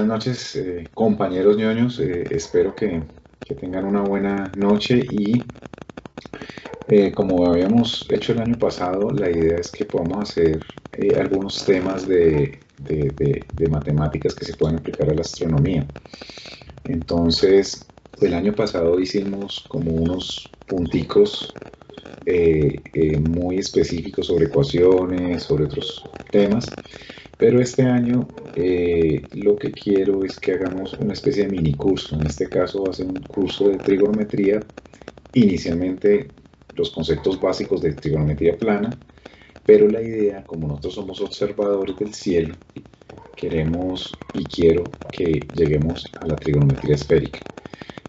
Buenas noches, compañeros ñoños. Espero que tengan una buena noche y como habíamos hecho el año pasado, la idea es que podamos hacer algunos temas de matemáticas que se pueden aplicar a la astronomía. Entonces, el año pasado hicimos como unos punticos muy específicos sobre ecuaciones, sobre otros temas. Pero este año lo que quiero es que hagamos una especie de mini curso. En este caso va a ser un curso de trigonometría. Inicialmente los conceptos básicos de trigonometría plana, pero la idea, como nosotros somos observadores del cielo, queremos y quiero que lleguemos a la trigonometría esférica.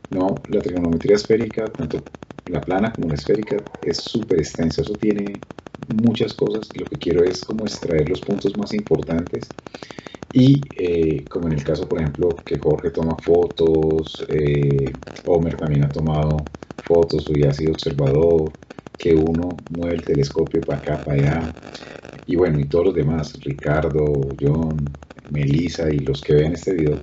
No, la trigonometría esférica, tanto la plana como la esférica, es súper extensa. Eso tiene muchas cosas y lo que quiero es como extraer los puntos más importantes y como en el caso por ejemplo que Jorge toma fotos, Homer también ha tomado fotos y ha sido observador, que uno mueve el telescopio para acá, para allá, y bueno, y todos los demás, Ricardo, John, Melissa y los que ven este video,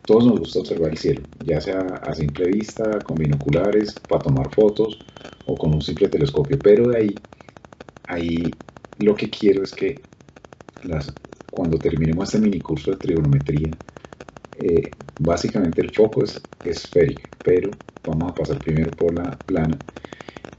todos nos gusta observar el cielo, ya sea a simple vista, con binoculares, para tomar fotos o con un simple telescopio, pero de ahí lo que quiero es que cuando terminemos este mini curso de trigonometría, básicamente el foco es esférico, pero vamos a pasar primero por la plana,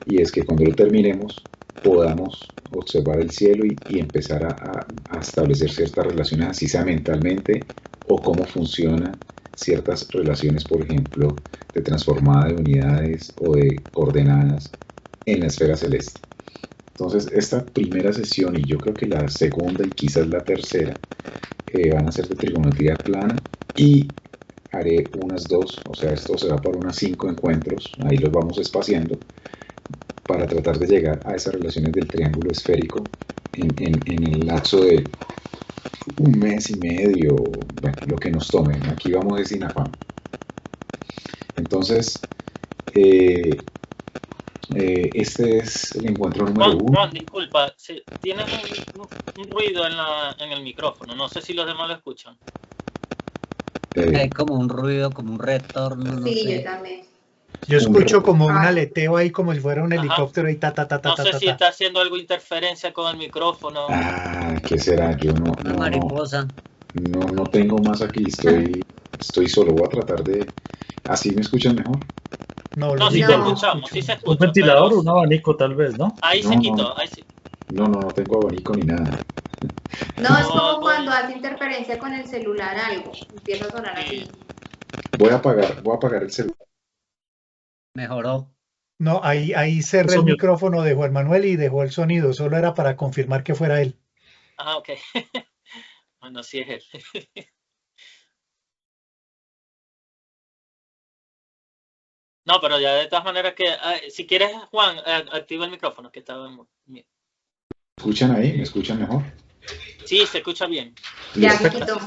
y es que cuando lo terminemos podamos observar el cielo y empezar a establecer ciertas relaciones, así sea mentalmente, o cómo funcionan ciertas relaciones, por ejemplo, de transformada de unidades o de coordenadas en la esfera celeste. Entonces, esta primera sesión, y yo creo que la segunda y quizás la tercera, van a ser de trigonometría plana, y haré unas dos, o sea, esto será para unas 5 encuentros, ahí los vamos espaciando, para tratar de llegar a esas relaciones del triángulo esférico en el lapso de un mes y medio, bueno, lo que nos tomen, aquí vamos de sin afán. Entonces, este es el encuentro número uno. Juan, disculpa, tienes un ruido en el micrófono, no sé si los demás lo escuchan. Hay como un ruido, como un retorno, no Sí, sé. yo también. Yo escucho como un aleteo ahí, como si fuera un helicóptero y ta. No sé si está haciendo algo interferencia con el micrófono. ¿Qué será? Yo no. Una mariposa. No tengo más aquí, estoy solo, voy a tratar de... ¿Así me escuchan mejor? No, sí te escuchamos, sí se escucha. Un ventilador o un abanico tal vez, ¿no? Ahí se quitó, ahí sí. No tengo abanico ni nada. No, es como cuando hace interferencia con el celular algo, empieza a sonar así. Voy a apagar el celular. Mejoró. No, ahí cerré el micrófono de Juan Manuel y dejó el sonido, solo era para confirmar que fuera él. Ah, ok. Bueno, sí es él. No, pero ya de todas maneras que, si quieres, Juan, activa el micrófono, que estaba bien. ¿Escuchan ahí? ¿Me escuchan mejor? Sí, se escucha bien. Ya se quitó.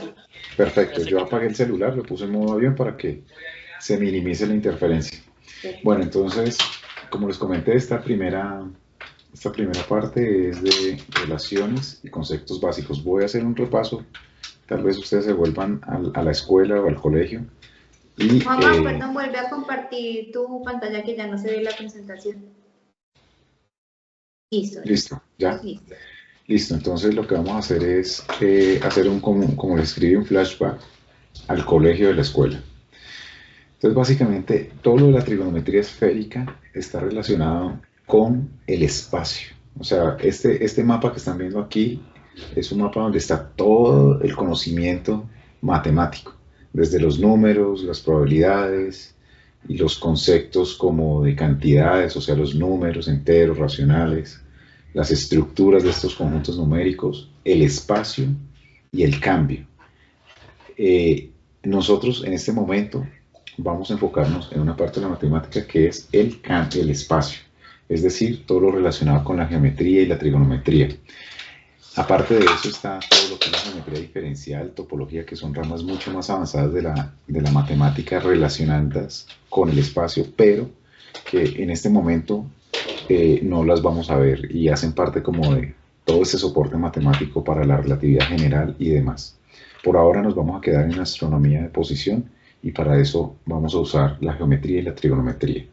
Perfecto, yo apagué el celular, lo puse en modo avión para que se minimice la interferencia. Bueno, entonces, como les comenté, esta primera parte es de relaciones y conceptos básicos. Voy a hacer un repaso, tal vez ustedes se vuelvan a la escuela o al colegio. Y, Juan, perdón, vuelve a compartir tu pantalla que ya no se ve la presentación. Listo, ya. Listo, entonces lo que vamos a hacer es hacer como le escribí, un flashback al colegio de la escuela. Entonces, básicamente, todo lo de la trigonometría esférica está relacionado con el espacio. O sea, este mapa que están viendo aquí es un mapa donde está todo el conocimiento matemático, desde los números, las probabilidades y los conceptos como de cantidades, o sea, los números enteros, racionales, las estructuras de estos conjuntos numéricos, el espacio y el cambio. Nosotros en este momento vamos a enfocarnos en una parte de la matemática que es el espacio, es decir, todo lo relacionado con la geometría y la trigonometría. Aparte de eso está todo lo que es la geometría diferencial, topología, que son ramas mucho más avanzadas de la matemática relacionadas con el espacio, pero que en este momento no las vamos a ver y hacen parte como todo ese soporte matemático para la relatividad general y demás. Por ahora nos vamos a quedar en astronomía de posición y para eso vamos a usar la geometría y la trigonometría.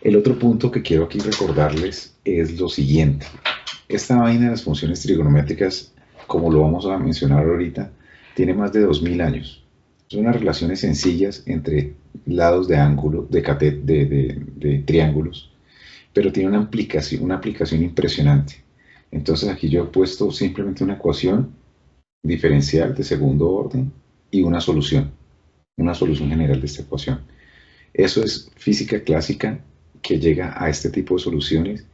El otro punto que quiero aquí recordarles es lo siguiente. Esta vaina de las funciones trigonométricas, como lo vamos a mencionar ahorita, tiene más de 2000 años. Son unas relaciones sencillas entre lados de ángulo, de triángulos, pero tiene una aplicación impresionante. Entonces aquí yo he puesto simplemente una ecuación diferencial de segundo orden y una solución general de esta ecuación. Eso es física clásica que llega a este tipo de soluciones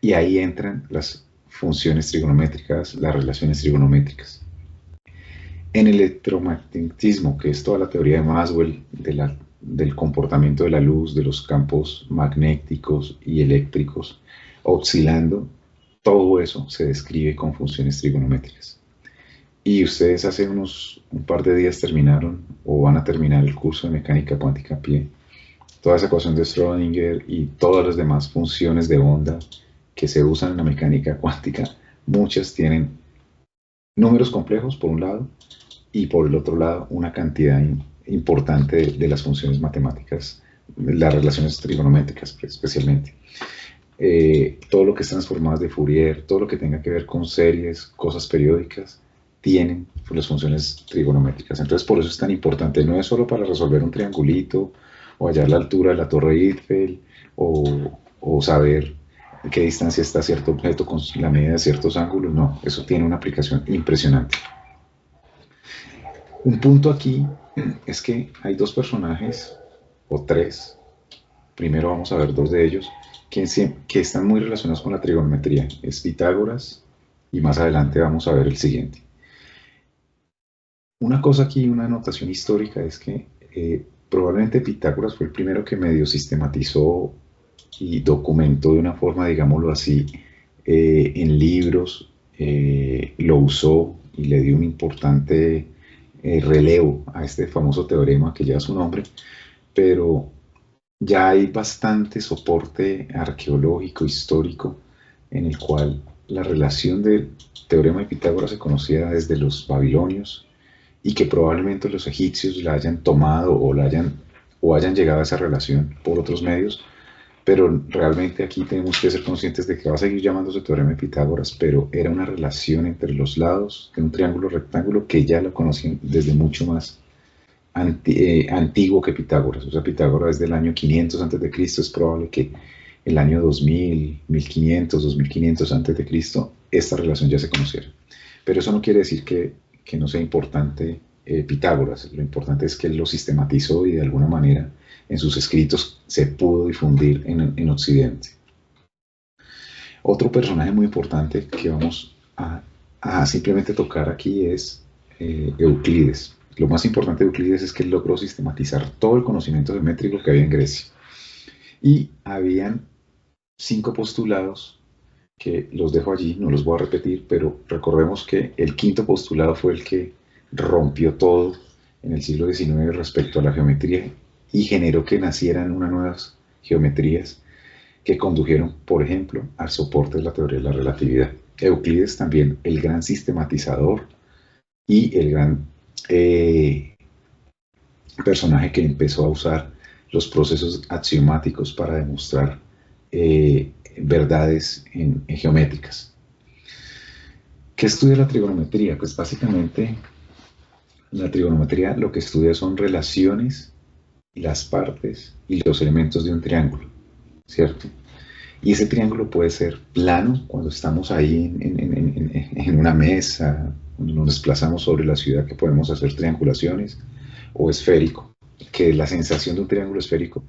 y ahí entran las funciones trigonométricas, las relaciones trigonométricas. En el electromagnetismo, que es toda la teoría de Maxwell del comportamiento de la luz, de los campos magnéticos y eléctricos oscilando, todo eso se describe con funciones trigonométricas. Y ustedes hace un par de días terminaron o van a terminar el curso de mecánica cuántica a pie. Toda esa ecuación de Schrödinger y todas las demás funciones de onda que se usan en la mecánica cuántica, muchas tienen números complejos por un lado y por el otro lado una cantidad importante de las funciones matemáticas, las relaciones trigonométricas especialmente. Todo lo que es transformadas de Fourier, todo lo que tenga que ver con series, cosas periódicas, tienen las funciones trigonométricas. Entonces por eso es tan importante, no es solo para resolver un triangulito o hallar la altura de la Torre Eiffel o saber qué distancia está cierto objeto con la medida de ciertos ángulos, no, eso tiene una aplicación impresionante. Un punto aquí es que hay dos personajes, o tres, primero vamos a ver dos de ellos, que están muy relacionados con la trigonometría, es Pitágoras, y más adelante vamos a ver el siguiente. Una cosa aquí, una anotación histórica, es que probablemente Pitágoras fue el primero que medio sistematizó y documentó de una forma, digámoslo así, en libros, lo usó y le dio un importante relevo a este famoso teorema que lleva su nombre, pero ya hay bastante soporte arqueológico, histórico, en el cual la relación del teorema de Pitágoras se conocía desde los babilonios y que probablemente los egipcios la hayan tomado o hayan llegado a esa relación por otros medios, pero realmente aquí tenemos que ser conscientes de que va a seguir llamándose teorema de Pitágoras, pero era una relación entre los lados de un triángulo rectángulo que ya lo conocían desde mucho más antiguo que Pitágoras. O sea, Pitágoras es del año 500 a.C., es probable que el año 2000, 1500, 2500 a.C., esta relación ya se conociera. Pero eso no quiere decir que no sea importante Pitágoras. Lo importante es que él lo sistematizó y de alguna manera en sus escritos se pudo difundir en Occidente. Otro personaje muy importante que vamos a simplemente tocar aquí es Euclides. Lo más importante de Euclides es que él logró sistematizar todo el conocimiento geométrico que había en Grecia. Y habían 5 postulados que los dejo allí, no los voy a repetir, pero recordemos que el quinto postulado fue el que rompió todo en el siglo XIX respecto a la geometría y generó que nacieran unas nuevas geometrías que condujeron, por ejemplo, al soporte de la teoría de la relatividad. Euclides también, el gran sistematizador y el gran personaje que empezó a usar los procesos axiomáticos para demostrar verdades geométricas. ¿Qué estudia la trigonometría? Pues básicamente la trigonometría lo que estudia son relaciones, las partes y los elementos de un triángulo, ¿cierto? Y ese triángulo puede ser plano cuando estamos ahí en una mesa, cuando nos desplazamos sobre la ciudad que podemos hacer triangulaciones, o esférico, que la sensación de un triángulo esférico,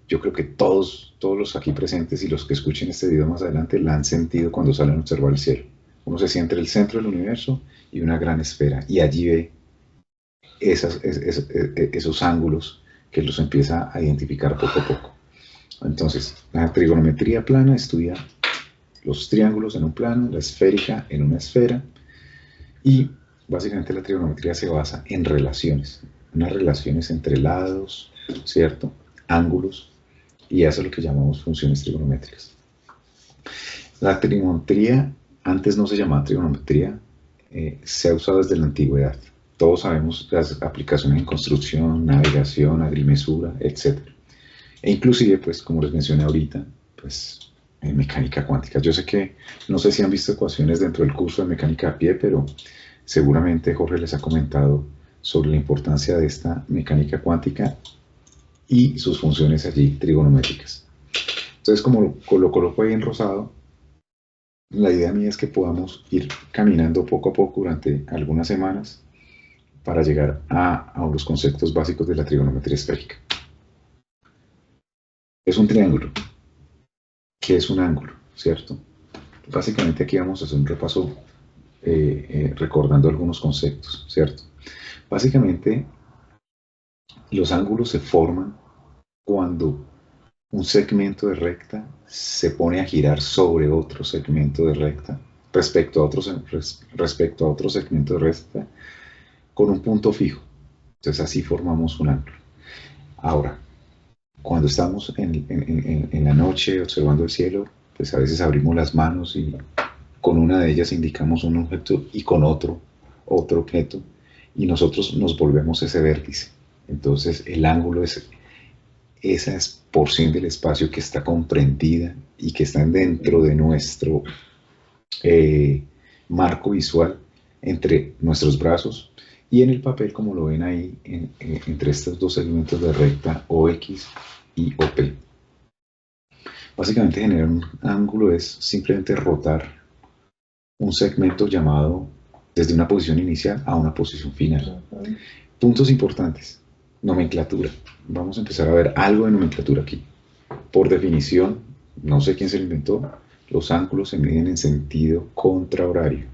yo creo que todos los aquí presentes y los que escuchen este video más adelante la han sentido cuando salen a observar el cielo. Uno se siente entre el centro del universo y una gran esfera, y allí ve esos ángulos que los empieza a identificar poco a poco. Entonces, la trigonometría plana estudia los triángulos en un plano, la esférica en una esfera, y básicamente la trigonometría se basa en relaciones, unas relaciones entre lados, ¿cierto? Ángulos, y eso es lo que llamamos funciones trigonométricas. La trigonometría antes no se llamaba trigonometría, se ha usado desde la antigüedad. Todos sabemos las aplicaciones en construcción, navegación, agrimensura, etc. E inclusive, pues, como les mencioné ahorita, pues, en mecánica cuántica. Yo sé que, no sé si han visto ecuaciones dentro del curso de mecánica a pie, pero seguramente Jorge les ha comentado sobre la importancia de esta mecánica cuántica y sus funciones allí trigonométricas. Entonces, como lo coloco ahí en rosado, la idea mía es que podamos ir caminando poco a poco durante algunas semanas para llegar a los conceptos básicos de la trigonometría esférica. Es un triángulo. ¿Qué es un ángulo? ¿Cierto? Básicamente aquí vamos a hacer un repaso recordando algunos conceptos, ¿cierto? Básicamente, los ángulos se forman cuando un segmento de recta se pone a girar sobre otro segmento de recta respecto a otro segmento de recta con un punto fijo. Entonces así formamos un ángulo. Ahora, cuando estamos en la noche observando el cielo, pues a veces abrimos las manos y con una de ellas indicamos un objeto y con otro objeto, y nosotros nos volvemos ese vértice. Entonces el ángulo es esa porción del espacio que está comprendida y que está dentro de nuestro marco visual entre nuestros brazos y en el papel, como lo ven ahí, entre estos dos segmentos de recta OX y OP. Básicamente generar un ángulo es simplemente rotar un segmento llamado desde una posición inicial a una posición final. Puntos importantes. Nomenclatura. Vamos a empezar a ver algo de nomenclatura aquí. Por definición, no sé quién se lo inventó, los ángulos se miden en sentido contrahorario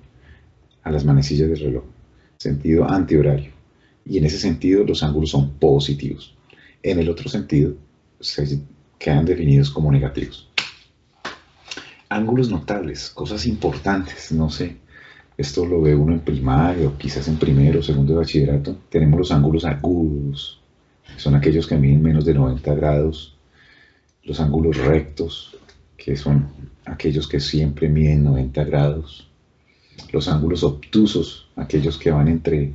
a las manecillas del reloj, sentido antihorario. Y en ese sentido los ángulos son positivos. En el otro sentido se quedan definidos como negativos. Ángulos notables, cosas importantes, no sé. Esto lo ve uno en primaria o quizás en primero o segundo de bachillerato. Tenemos los ángulos agudos, que son aquellos que miden menos de 90 grados. Los ángulos rectos, que son aquellos que siempre miden 90 grados. Los ángulos obtusos, aquellos que van entre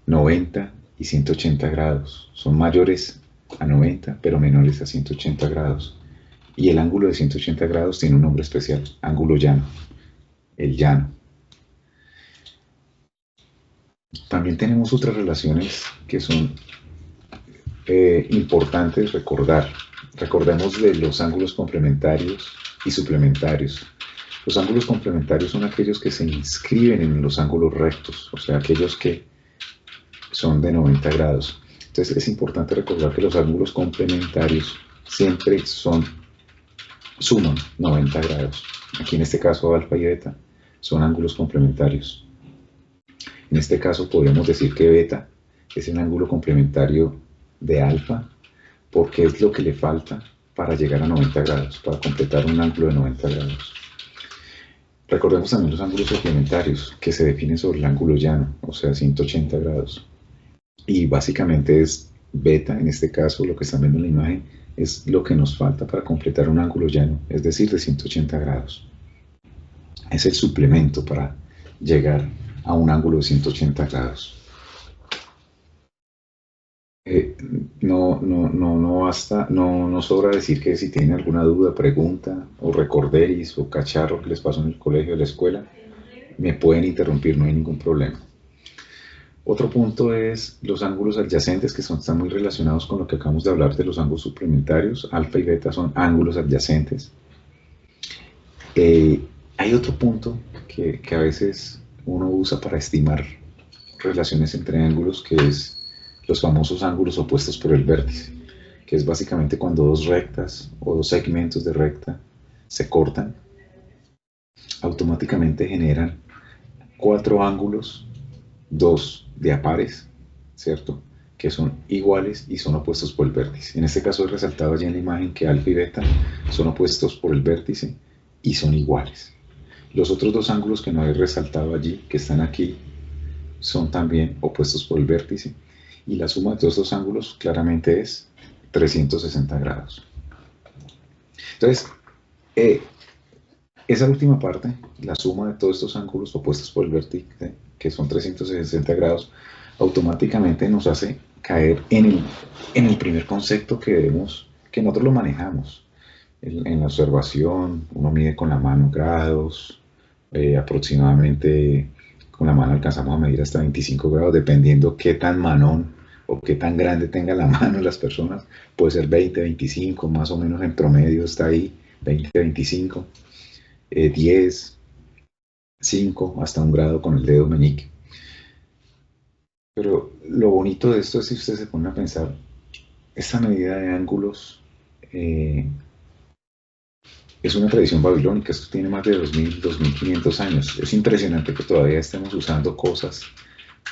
90 y 180 grados. Son mayores a 90, pero menores a 180 grados. Y el ángulo de 180 grados tiene un nombre especial, ángulo llano, el llano. También tenemos otras relaciones que son importantes recordar. Recordemos de los ángulos complementarios y suplementarios. Los ángulos complementarios son aquellos que se inscriben en los ángulos rectos, o sea, aquellos que son de 90 grados. Entonces es importante recordar que los ángulos complementarios siempre suman 90 grados. Aquí en este caso alfa y beta son ángulos complementarios. En este caso podríamos decir que beta es el ángulo complementario de alfa, porque es lo que le falta para llegar a 90 grados, para completar un ángulo de 90 grados. Recordemos también los ángulos suplementarios que se definen sobre el ángulo llano, o sea 180 grados. Y básicamente es beta, en este caso lo que están viendo en la imagen, es lo que nos falta para completar un ángulo llano, es decir, de 180 grados. Es el suplemento para llegar a un ángulo de 180 grados. No basta, no sobra decir que si tienen alguna duda, pregunta o recorderis o cacharro que les pasó en el colegio o la escuela, me pueden interrumpir, no hay ningún problema. Otro punto es los ángulos adyacentes, que están muy relacionados con lo que acabamos de hablar de los ángulos suplementarios. Alfa y beta son ángulos adyacentes. Hay otro punto que a veces uno usa para estimar relaciones entre ángulos, que es los famosos ángulos opuestos por el vértice, que es básicamente cuando dos rectas o dos segmentos de recta se cortan, automáticamente generan 4 ángulos, 2 diapares, ¿cierto?, que son iguales y son opuestos por el vértice. En este caso he resaltado allí en la imagen que alfa y beta son opuestos por el vértice y son iguales. Los otros 2 ángulos que no he resaltado allí, que están aquí, son también opuestos por el vértice, y la suma de todos estos ángulos claramente es 360 grados. Entonces, esa última parte, la suma de todos estos ángulos opuestos por el vértice, que son 360 grados, automáticamente nos hace caer en el primer concepto que nosotros lo manejamos. En la observación, uno mide con la mano grados, aproximadamente con la mano alcanzamos a medir hasta 25 grados, dependiendo qué tan manón o qué tan grande tenga la mano las personas, puede ser 20, 25, más o menos en promedio está ahí, 20, 25, 10, 5, hasta 1 grado con el dedo meñique. Pero lo bonito de esto es si ustedes se ponen a pensar, esta medida de ángulos es una tradición babilónica, esto tiene más de 2000, 2500 años. Es impresionante que todavía estemos usando cosas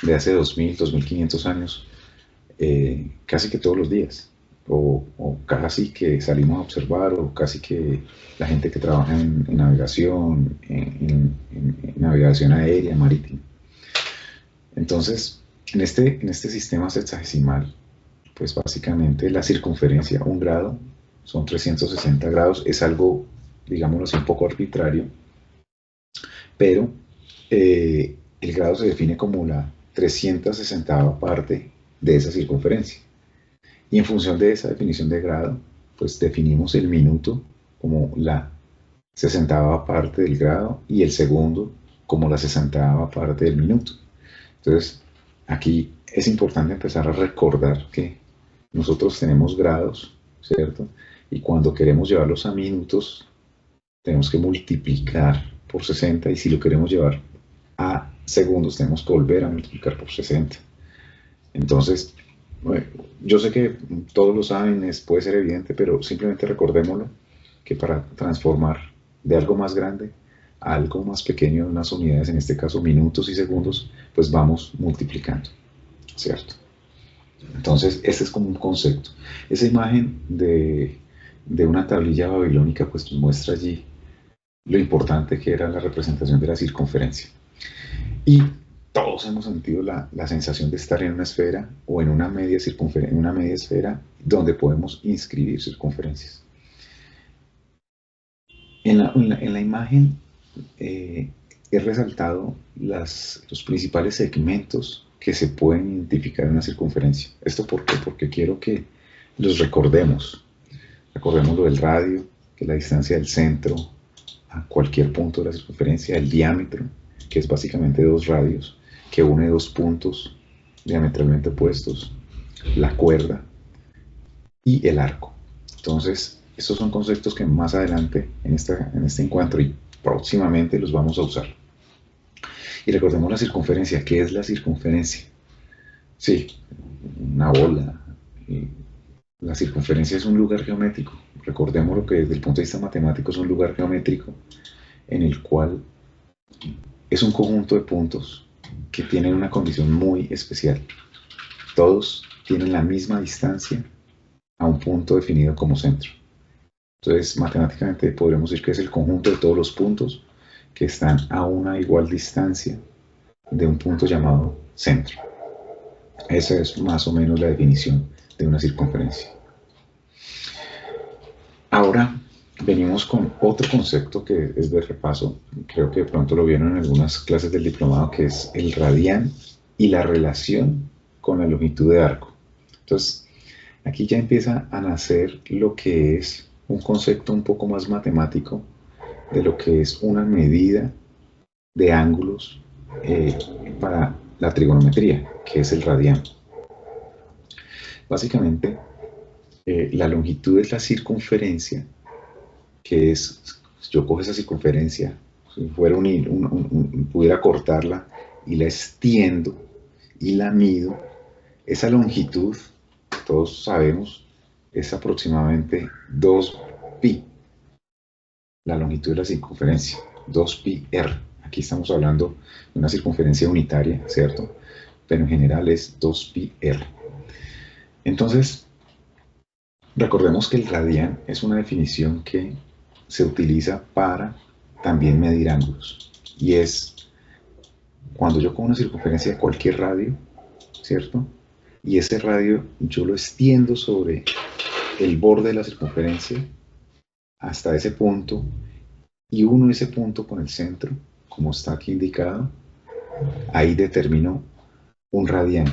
de hace 2000, 2500 años casi que todos los días, o casi que salimos a observar, o casi que la gente que trabaja en navegación, en navegación aérea, marítima. Entonces, en este sistema sexagesimal, pues básicamente la circunferencia, 1 grado, son 360 grados, es algo, digámoslo así, un poco arbitrario, pero el grado se define como la 360ª parte de esa circunferencia. Y en función de esa definición de grado, pues definimos el minuto como la 60ª parte del grado y el segundo como la 60ª parte del minuto. Entonces, aquí es importante empezar a recordar que nosotros tenemos grados, ¿cierto? Y cuando queremos llevarlos a minutos, tenemos que multiplicar por 60, y si lo queremos llevar a segundos, tenemos que volver a multiplicar por 60. Entonces, bueno, yo sé que todos lo saben, puede ser evidente, pero simplemente recordémoslo, que para transformar de algo más grande a algo más pequeño, unas unidades, en este caso minutos y segundos, pues vamos multiplicando, ¿cierto? Entonces, este es como un concepto. Esa imagen de una tablilla babilónica pues nos muestra allí lo importante que era la representación de la circunferencia. Y todos hemos sentido la sensación de estar en una esfera o en una media esfera donde podemos inscribir circunferencias. En la imagen he resaltado los principales segmentos que se pueden identificar en una circunferencia. ¿Esto por qué? Porque quiero que los recordemos. Recordemos lo del radio, que es la distancia del centro a cualquier punto de la circunferencia, el diámetro, que es básicamente 2 radios, que une 2 puntos diametralmente opuestos, la cuerda y el arco. Entonces, estos son conceptos que más adelante en este encuentro y próximamente los vamos a usar. Y recordemos la circunferencia. ¿Qué es la circunferencia? Sí, una bola. La circunferencia es un lugar geométrico. Recordemos lo que desde el punto de vista matemático es un lugar geométrico en el cual es un conjunto de puntos que tienen una condición muy especial. Todos tienen la misma distancia a un punto definido como centro. Entonces, matemáticamente podríamos decir que es el conjunto de todos los puntos que están a una igual distancia de un punto llamado centro. Esa es más o menos la definición de una circunferencia. Ahora venimos con otro concepto que es de repaso, creo que de pronto lo vieron en algunas clases del diplomado, que es el radián y la relación con la longitud de arco. Entonces, aquí ya empieza a nacer lo que es un concepto un poco más matemático de lo que es una medida de ángulos para la trigonometría, que es el radián. Básicamente, la longitud es la circunferencia, que es, yo cojo esa circunferencia, si fuera pudiera cortarla y la extiendo y la mido. Esa longitud, todos sabemos, es aproximadamente 2pi, la longitud de la circunferencia, 2πr. Aquí estamos hablando de una circunferencia unitaria, ¿cierto? Pero en general es 2πr. Entonces, recordemos que el radián es una definición que se utiliza para también medir ángulos. Y es cuando yo con una circunferencia de cualquier radio, ¿cierto? Y ese radio yo lo extiendo sobre el borde de la circunferencia hasta ese punto, y uno ese punto con el centro, como está aquí indicado, ahí determino un radián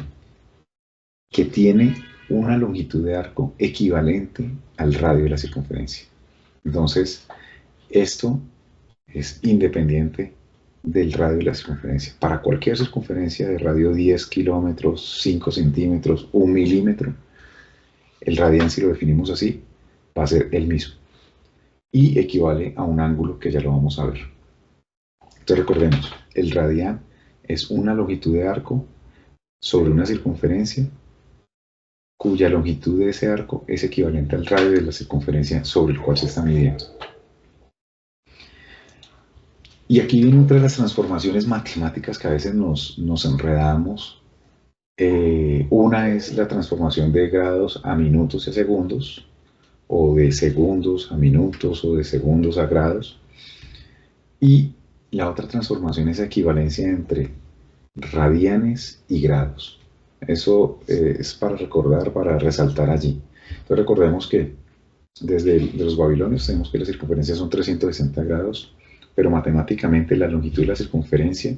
que tiene una longitud de arco equivalente al radio de la circunferencia. Entonces, esto es independiente del radio de la circunferencia. Para cualquier circunferencia de radio 10 kilómetros, 5 centímetros, 1 milímetro, el radián, si lo definimos así, va a ser el mismo. Y equivale a un ángulo que ya lo vamos a ver. Entonces recordemos, el radián es una longitud de arco sobre una circunferencia cuya longitud de ese arco es equivalente al radio de la circunferencia sobre el cual se está midiendo. Y aquí viene otra de las transformaciones matemáticas que a veces nos enredamos. Una es la transformación de grados a minutos y a segundos, o de segundos a minutos, o de segundos a grados. Y la otra transformación es la equivalencia entre radianes y grados. Eso es para recordar, para resaltar allí. Entonces recordemos que desde los babilonios tenemos que la circunferencia son 360 grados, pero matemáticamente la longitud de la circunferencia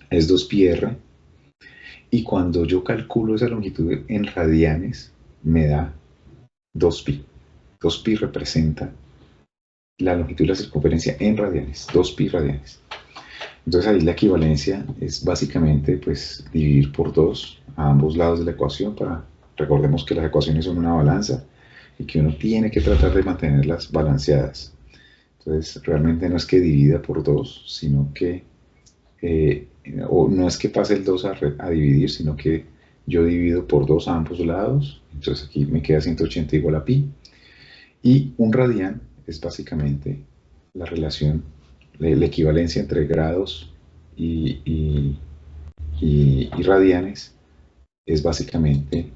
es 2πr, y cuando yo calculo esa longitud en radianes, me da 2π. 2π representa la longitud de la circunferencia en radianes, 2π radianes. Entonces ahí la equivalencia es básicamente pues dividir por 2 a ambos lados de la ecuación. Recordemos que las ecuaciones son una balanza y que uno tiene que tratar de mantenerlas balanceadas. Entonces realmente no es que divida por 2, sino que, o no es que pase el 2 a dividir, sino que yo divido por 2 a ambos lados. Entonces aquí me queda 180 igual a pi. Y un radián es básicamente la relación, la equivalencia entre grados y radianes, es básicamente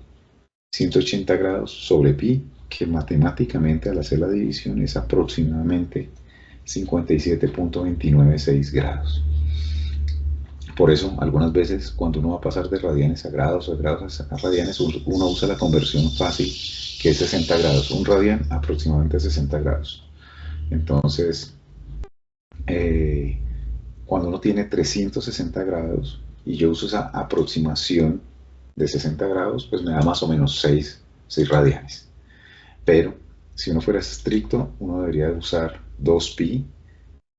180 grados sobre pi, que matemáticamente al hacer la división es aproximadamente 57.296 grados. Por eso, algunas veces cuando uno va a pasar de radianes a grados o de grados a radianes, uno usa la conversión fácil, que es 60 grados. Un radián aproximadamente 60 grados. Entonces, cuando uno tiene 360 grados y yo uso esa aproximación de 60 grados, pues me da más o menos 6 radianes. Pero si uno fuera estricto, uno debería usar 2π,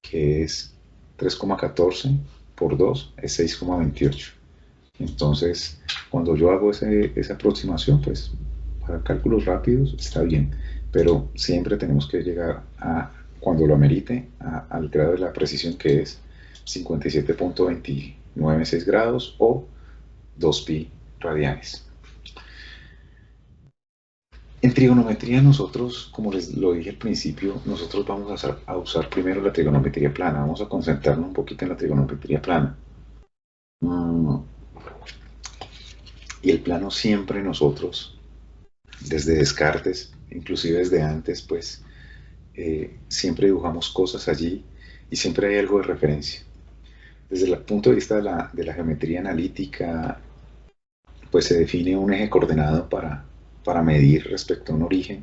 que es 3,14 por 2, es 6,28. Entonces, cuando yo hago esa aproximación, pues para cálculos rápidos está bien, pero siempre tenemos que llegar a, cuando lo amerite, al grado de la precisión, que es 57.296 grados o 2π radianes. En trigonometría nosotros, como les lo dije al principio, nosotros vamos a usar primero la trigonometría plana. Vamos a concentrarnos un poquito en la trigonometría plana. Y el plano siempre nosotros, desde Descartes, inclusive desde antes, pues, siempre dibujamos cosas allí y siempre hay algo de referencia. Desde el punto de vista de la geometría analítica, pues se define un eje coordenado para medir respecto a un origen,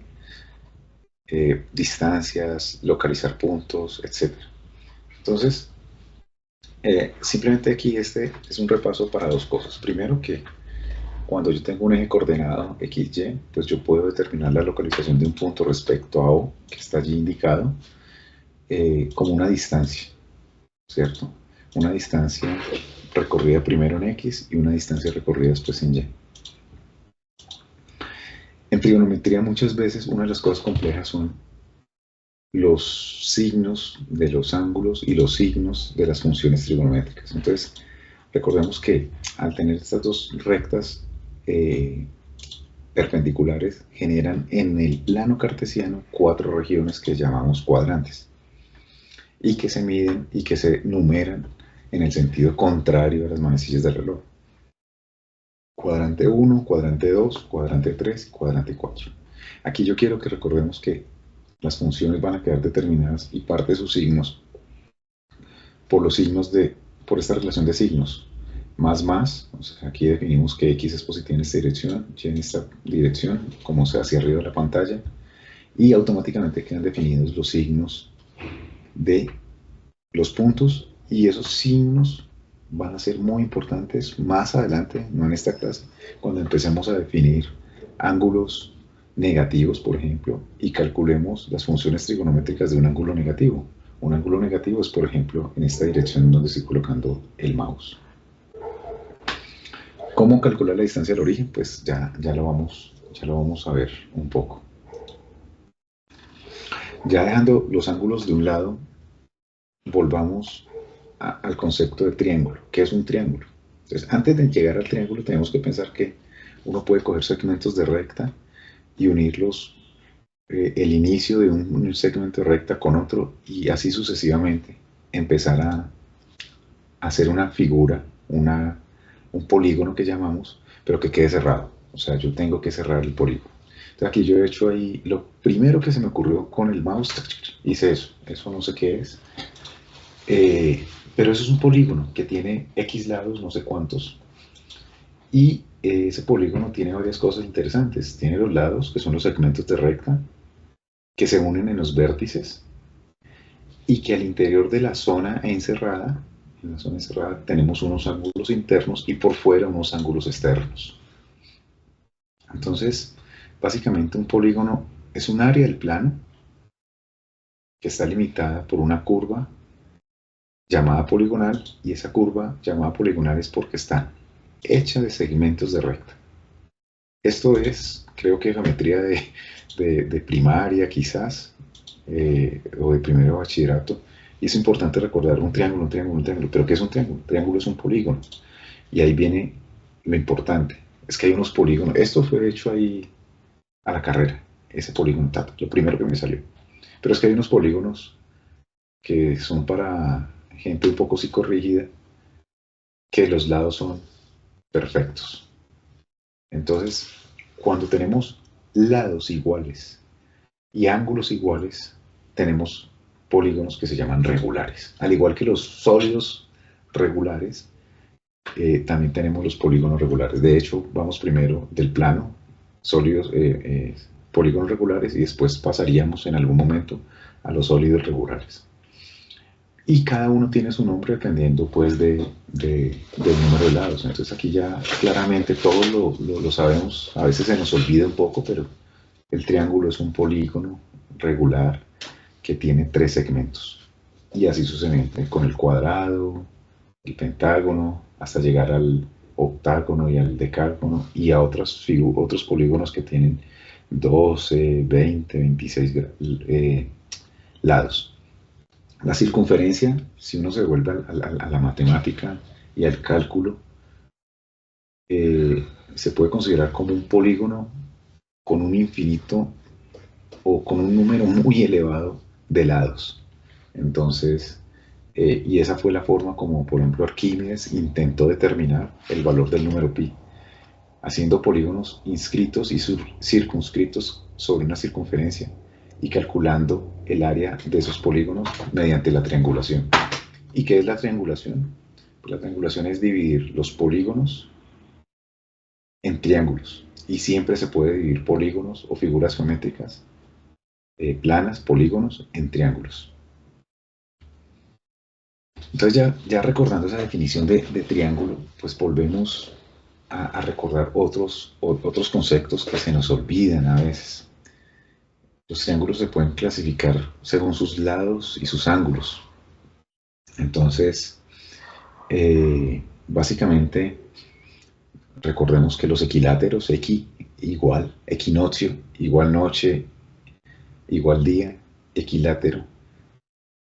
distancias, localizar puntos, etc. Entonces, simplemente aquí este es un repaso para dos cosas. Primero, que cuando yo tengo un eje coordenado XY, pues yo puedo determinar la localización de un punto respecto a O, que está allí indicado, como una distancia, ¿cierto? Una distancia recorrida primero en X y una distancia recorrida después en Y. En trigonometría muchas veces una de las cosas complejas son los signos de los ángulos y los signos de las funciones trigonométricas. Entonces, recordemos que al tener estas dos rectas perpendiculares, generan en el plano cartesiano 4 regiones que llamamos cuadrantes, y que se miden y que se numeran en el sentido contrario a las manecillas del reloj. Cuadrante 1, cuadrante 2, cuadrante 3 y cuadrante 4. Aquí yo quiero que recordemos que las funciones van a quedar determinadas y parte de sus signos por los signos por esta relación de signos. Más, o sea, aquí definimos que X es positiva en esta dirección, Y en esta dirección, como sea hacia arriba de la pantalla, y automáticamente quedan definidos los signos de los puntos, y esos signos van a ser muy importantes más adelante, no en esta clase, cuando empecemos a definir ángulos negativos, por ejemplo, y calculemos las funciones trigonométricas de un ángulo negativo. Un ángulo negativo es, por ejemplo, en esta dirección en donde estoy colocando el mouse. ¿Cómo calcular la distancia al origen? Pues ya lo vamos a ver un poco. Ya dejando los ángulos de un lado, volvamos al concepto de triángulo. ¿Qué es un triángulo? Entonces, antes de llegar al triángulo, tenemos que pensar que uno puede coger segmentos de recta y unirlos, el inicio de un segmento de recta con otro, y así sucesivamente empezar a hacer una figura, un polígono que llamamos, pero que quede cerrado. O sea, yo tengo que cerrar el polígono. Entonces aquí yo he hecho ahí, lo primero que se me ocurrió con el mouse, hice eso no sé qué es, pero eso es un polígono que tiene X lados, no sé cuántos, y ese polígono tiene varias cosas interesantes. Tiene los lados, que son los segmentos de recta, que se unen en los vértices, y que al interior de la zona encerrada, en la zona encerrada tenemos unos ángulos internos y por fuera unos ángulos externos. Entonces, básicamente un polígono es un área del plano que está limitada por una curva llamada poligonal, y esa curva llamada poligonal es porque está hecha de segmentos de recta. Esto es, creo que geometría de primaria quizás, o de primero bachillerato, y es importante recordar un triángulo, pero ¿qué es un triángulo? Un triángulo es un polígono, y ahí viene lo importante, es que hay unos polígonos. Esto fue hecho ahí a la carrera, ese polígono, lo primero que me salió, pero es que hay unos polígonos que son para gente un poco psicorrígida, que los lados son perfectos. Entonces, cuando tenemos lados iguales y ángulos iguales, tenemos polígonos que se llaman regulares. Al igual que los sólidos regulares, también tenemos los polígonos regulares. De hecho, vamos primero del plano, sólidos, polígonos regulares, y después pasaríamos en algún momento a los sólidos regulares. Y cada uno tiene su nombre dependiendo pues del número de lados. Entonces aquí ya claramente todos lo sabemos, a veces se nos olvida un poco, pero el triángulo es un polígono regular que tiene 3 segmentos. Y así sucesivamente con el cuadrado, el pentágono, hasta llegar al octágono y al decágono, y a otros polígonos que tienen 12, 20, 26 lados. La circunferencia, si uno se vuelve a la matemática y al cálculo, se puede considerar como un polígono con un infinito o con un número muy elevado de lados. Entonces, y esa fue la forma como, por ejemplo, Arquímedes intentó determinar el valor del número pi, haciendo polígonos inscritos y circunscritos sobre una circunferencia, y calculando el área de esos polígonos mediante la triangulación. ¿Y qué es la triangulación? Pues la triangulación es dividir los polígonos en triángulos, y siempre se puede dividir polígonos o figuras geométricas planas, polígonos, en triángulos. Entonces ya recordando esa definición de triángulo, pues volvemos a recordar otros conceptos que se nos olvidan a veces. Los triángulos se pueden clasificar según sus lados y sus ángulos. Entonces, básicamente, recordemos que los equiláteros, igual, equinoccio, igual noche, igual día, equilátero,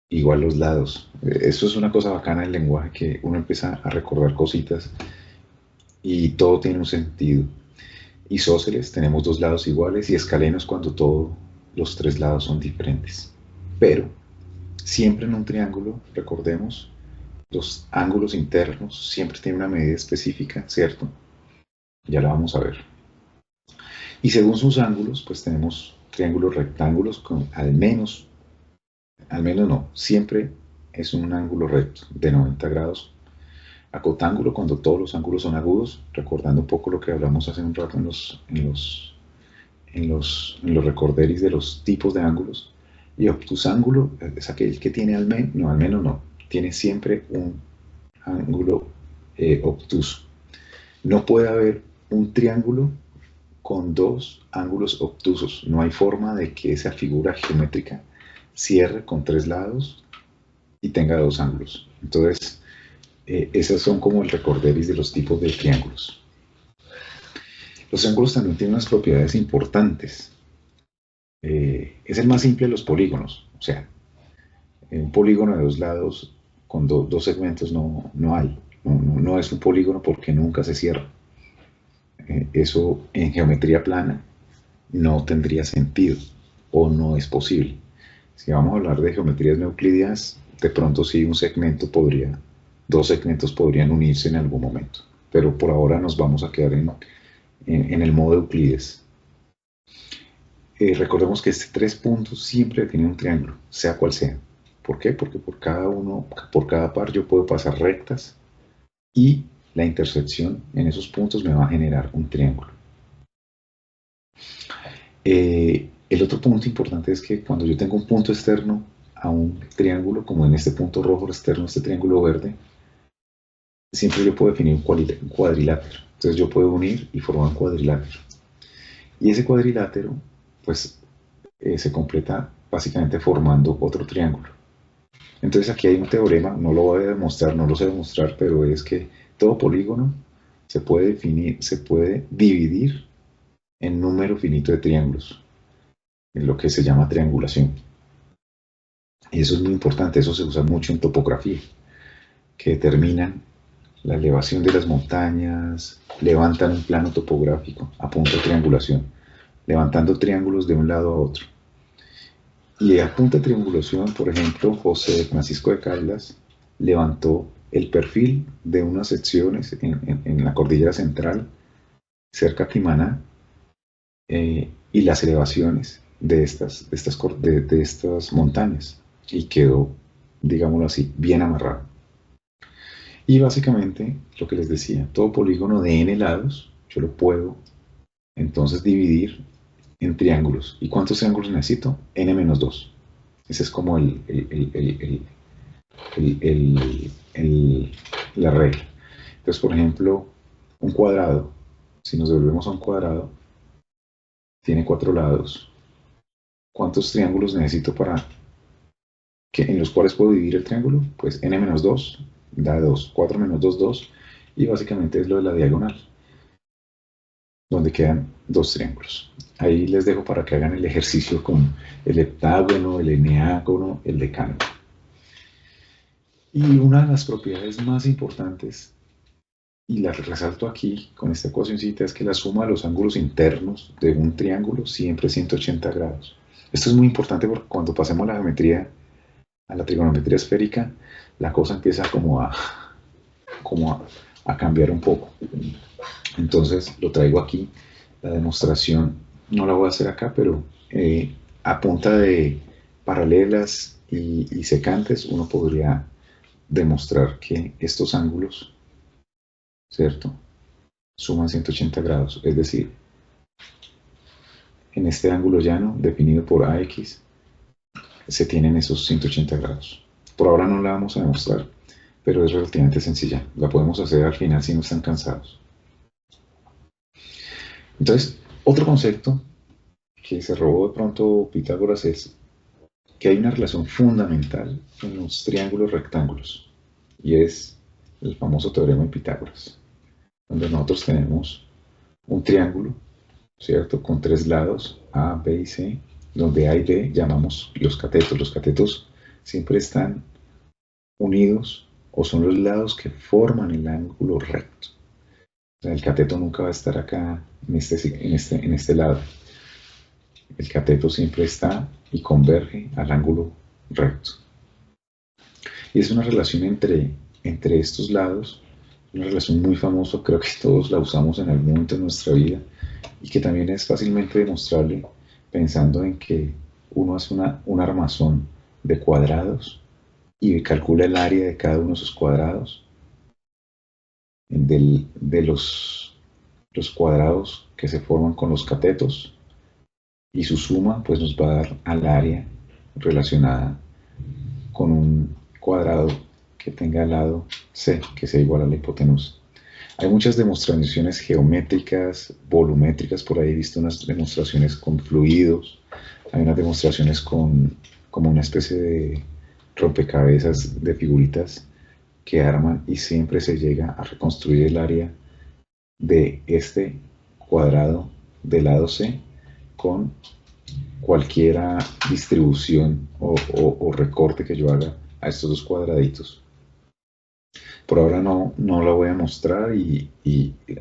igual los lados. Eso es una cosa bacana del lenguaje, que uno empieza a recordar cositas y todo tiene un sentido. Isósceles, tenemos 2 lados iguales, y escalenos cuando todos los 3 lados son diferentes. Pero siempre en un triángulo, recordemos, los ángulos internos siempre tienen una medida específica, ¿cierto? Ya la vamos a ver. Y según sus ángulos, pues tenemos triángulos rectángulos con al menos no, siempre es un ángulo recto de 90 grados. Acotángulo cuando todos los ángulos son agudos, recordando un poco lo que hablamos hace un rato en los recorderis de los tipos de ángulos. Y obtusángulo es aquel que tiene al menos no, tiene siempre un ángulo obtuso. No puede haber un triángulo con dos ángulos obtusos. No hay forma de que esa figura geométrica cierre con tres lados y tenga dos ángulos. Entonces, esos son como el recorderis de los tipos de triángulos. Los triángulos también tienen unas propiedades importantes. Es el más simple de los polígonos. O sea, un polígono de dos lados con dos segmentos no hay. No es un polígono porque nunca se cierra. Eso en geometría plana no tendría sentido o no es posible. Si vamos a hablar de geometrías no euclidianas, de pronto sí dos segmentos podrían unirse en algún momento, pero por ahora nos vamos a quedar en el modo Euclides. Recordemos que tres puntos siempre tienen un triángulo, sea cual sea. ¿Por qué? Porque por cada par yo puedo pasar rectas y la intersección en esos puntos me va a generar un triángulo. El otro punto importante es que cuando yo tengo un punto externo a un triángulo, como en este punto rojo externo a este triángulo verde, siempre yo puedo definir un cuadrilátero. Entonces yo puedo unir y formar un cuadrilátero. Y ese cuadrilátero, pues, se completa básicamente formando otro triángulo. Entonces aquí hay un teorema, no lo voy a demostrar, no lo sé demostrar, pero es que todo polígono se puede dividir en número finito de triángulos, en lo que se llama triangulación. Y eso es muy importante, eso se usa mucho en topografía, que determinan la elevación de las montañas, levantan un plano topográfico a punto de triangulación, levantando triángulos de un lado a otro. Y a punta de triangulación, por ejemplo, José Francisco de Caldas levantó el perfil de unas secciones en la cordillera central, cerca de Timaná, y las elevaciones de estas montañas, y quedó, digámoslo así, bien amarrado. Y básicamente, lo que les decía, todo polígono de n lados, yo lo puedo entonces dividir en triángulos. ¿Y cuántos triángulos necesito? n-2. Ese es como la regla. Entonces, por ejemplo, un cuadrado, si nos devolvemos a un cuadrado, tiene 4 lados. ¿Cuántos triángulos necesito en los cuales puedo dividir el triángulo? Pues n-2 da 2. 4 menos 2, 2. Y básicamente es lo de la diagonal, donde quedan dos triángulos. Ahí les dejo para que hagan el ejercicio con el heptágono, el eneágono, el decágono. Y una de las propiedades más importantes, y la resalto aquí con esta ecuacióncita, es que la suma de los ángulos internos de un triángulo siempre es 180 grados. Esto es muy importante porque cuando pasemos a la trigonometría esférica, la cosa empieza como a cambiar un poco. Entonces lo traigo aquí, la demostración no la voy a hacer acá, pero a punta de paralelas y secantes uno podría demostrar que estos ángulos, ¿cierto?, suman 180 grados, es decir, en este ángulo llano definido por AX se tienen esos 180 grados. Por ahora no la vamos a demostrar, pero es relativamente sencilla, la podemos hacer al final si no están cansados. Entonces, otro concepto que se robó de pronto Pitágoras es que hay una relación fundamental en los triángulos rectángulos, y es el famoso teorema de Pitágoras, donde nosotros tenemos un triángulo, ¿cierto?, con tres lados, A, B y C, donde A y B llamamos los catetos. Los catetos siempre están unidos o son los lados que forman el ángulo recto. O sea, el cateto nunca va a estar acá en este lado. El cateto siempre está y converge al ángulo recto. Y es una relación entre estos lados, una relación muy famosa, creo que todos la usamos en algún momento de nuestra vida, y que también es fácilmente demostrable pensando en que uno hace un armazón de cuadrados y calcula el área de cada uno de esos cuadrados, de los cuadrados que se forman con los catetos, y su suma pues nos va a dar al área relacionada con un cuadrado que tenga lado C, que sea igual a la hipotenusa. Hay muchas demostraciones geométricas, volumétricas, por ahí he visto unas demostraciones con fluidos, hay unas demostraciones con como una especie de rompecabezas de figuritas que arman y siempre se llega a reconstruir el área de este cuadrado del lado C con cualquier distribución o recorte que yo haga a estos dos cuadraditos. Por ahora no lo voy a mostrar y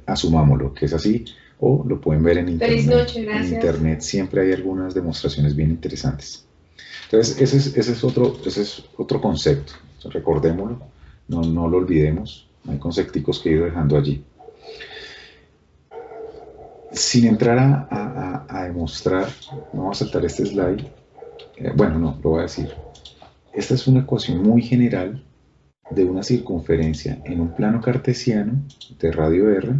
asumámoslo que es así, o lo pueden ver en internet. Feliz noche, gracias. En internet siempre hay algunas demostraciones bien interesantes. Entonces ese es otro concepto, recordémoslo, no lo olvidemos, hay concepticos que he ido dejando allí. Sin entrar a demostrar, vamos a saltar este slide, bueno, no, lo voy a decir. Esta es una ecuación muy general de una circunferencia en un plano cartesiano de radio R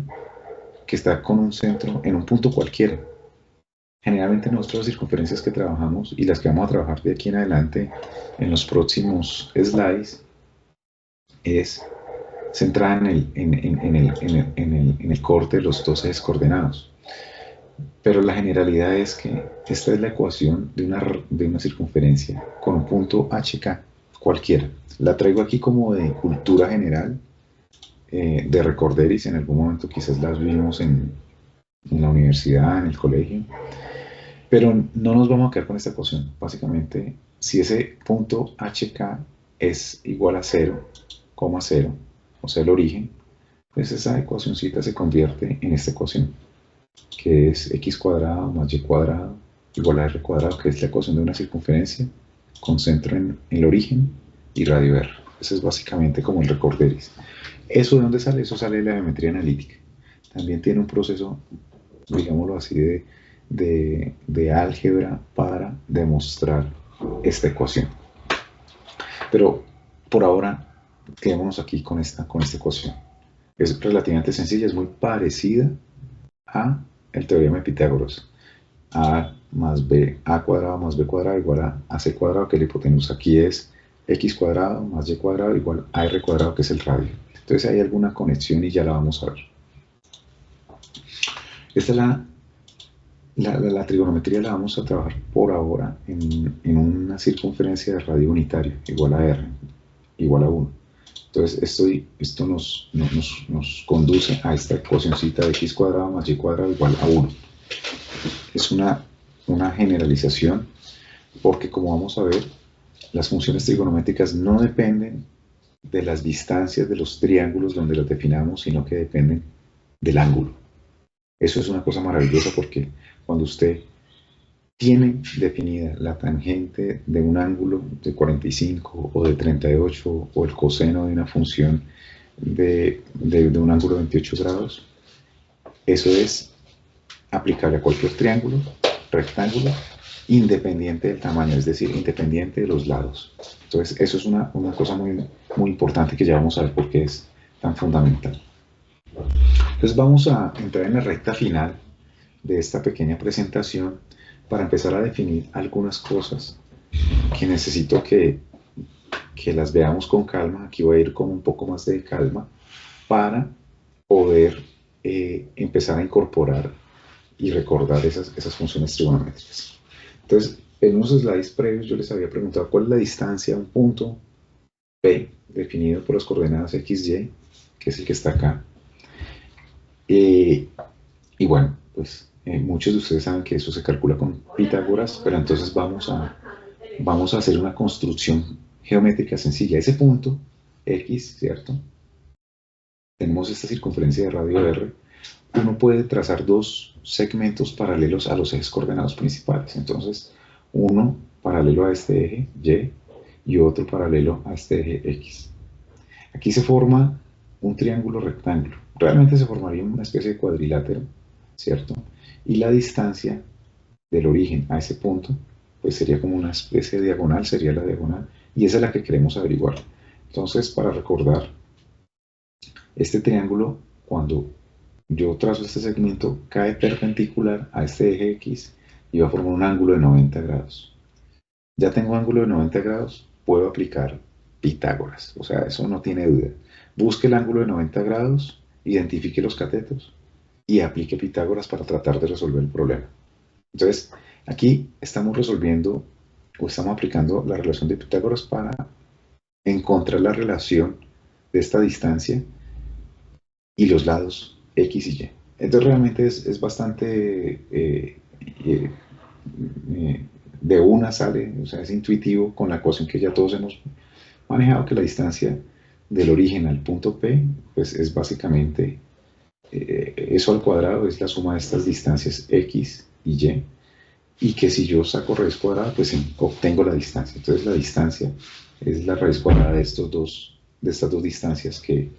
que está con un centro en un punto cualquiera. Generalmente nosotros las circunferencias que trabajamos y las que vamos a trabajar de aquí en adelante en los próximos slides es centrada en el corte de los dos ejes coordenados. Pero la generalidad es que esta es la ecuación de una circunferencia con un punto HK cualquiera. La traigo aquí como de cultura general, de recorderis, en algún momento quizás las vimos en la universidad, en el colegio, pero no nos vamos a quedar con esta ecuación. Básicamente, si ese punto HK es igual a 0,0, o sea el origen, pues esa ecuacioncita se convierte en esta ecuación, que es x cuadrado más y cuadrado igual a r cuadrado, que es la ecuación de una circunferencia con centro en el origen y radio r. Ese es básicamente como el recorderis. ¿Eso de dónde sale? Eso sale de la geometría analítica. También tiene un proceso, digámoslo así, de álgebra para demostrar esta ecuación. Pero por ahora, quedémonos aquí con esta ecuación. Es relativamente sencilla, es muy parecida a el teorema de Pitágoras. A cuadrado más b cuadrado igual a c cuadrado, que es la hipotenusa. Aquí es x cuadrado más y cuadrado igual a r cuadrado, que es el radio. Entonces hay alguna conexión y ya la vamos a ver. Esta es la trigonometría, la vamos a trabajar por ahora en una circunferencia de radio unitario igual a r, igual a 1. Entonces esto nos conduce a esta ecuacioncita de x cuadrado más y cuadrado igual a 1. Es una generalización porque, como vamos a ver, las funciones trigonométricas no dependen de las distancias de los triángulos donde los definamos, sino que dependen del ángulo. Eso es una cosa maravillosa porque cuando usted tiene definida la tangente de un ángulo de 45 o de 38 o el coseno de una función de un ángulo de 28 grados, eso es aplicable a cualquier triángulo, rectángulo, independiente del tamaño, es decir, independiente de los lados. Entonces, eso es una cosa muy, muy importante que ya vamos a ver por qué es tan fundamental. Entonces, vamos a entrar en la recta final de esta pequeña presentación para empezar a definir algunas cosas que necesito que las veamos con calma. Aquí voy a ir con un poco más de calma para poder empezar a incorporar y recordar esas funciones trigonométricas. Entonces, en unos slides previos yo les había preguntado cuál es la distancia a un punto P definido por las coordenadas x, y, que es el que está acá. Y bueno, pues muchos de ustedes saben que eso se calcula con Pitágoras, pero entonces vamos a hacer una construcción geométrica sencilla. Ese punto x, ¿cierto? Tenemos esta circunferencia de radio r. Uno puede trazar dos segmentos paralelos a los ejes coordenados principales. Entonces, uno paralelo a este eje y otro paralelo a este eje x. Aquí se forma un triángulo rectángulo. Realmente se formaría una especie de cuadrilátero, ¿cierto? Y la distancia del origen a ese punto, pues sería como una especie de diagonal, sería la diagonal, y esa es la que queremos averiguar. Entonces, para recordar, este triángulo, cuando yo trazo este segmento, cae perpendicular a este eje x y va a formar un ángulo de 90 grados. Ya tengo ángulo de 90 grados, puedo aplicar Pitágoras. O sea, eso no tiene duda. Busque el ángulo de 90 grados, identifique los catetos y aplique Pitágoras para tratar de resolver el problema. Entonces, aquí estamos resolviendo o estamos aplicando la relación de Pitágoras para encontrar la relación de esta distancia y los lados X y Y. Entonces realmente es bastante de una sale, o sea, es intuitivo con la ecuación que ya todos hemos manejado, que la distancia del origen al punto P, pues es básicamente eso al cuadrado, es la suma de estas distancias X y Y que si yo saco raíz cuadrada, pues obtengo la distancia. Entonces la distancia es la raíz cuadrada de estas dos distancias que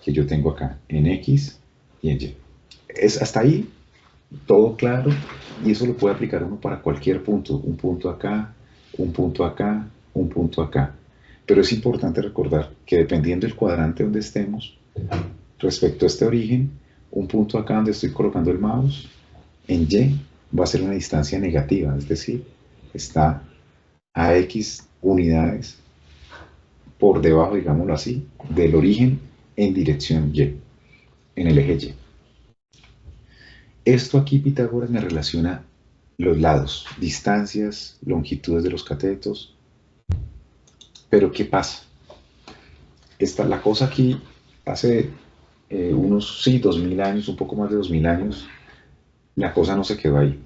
yo tengo acá, en X y en Y. Hasta ahí todo claro, y eso lo puede aplicar uno para cualquier punto, un punto acá, un punto acá, un punto acá. Pero es importante recordar que dependiendo del cuadrante donde estemos, respecto a este origen, un punto acá donde estoy colocando el mouse, en Y va a ser una distancia negativa, es decir, está a X unidades por debajo, digámoslo así, del origen en dirección Y, en el eje Y. Esto aquí Pitágoras me relaciona los lados, distancias, longitudes de los catetos. Pero ¿qué pasa? La cosa aquí hace unos, sí, 2000 años, un poco más de 2000 años, la cosa no se quedó ahí.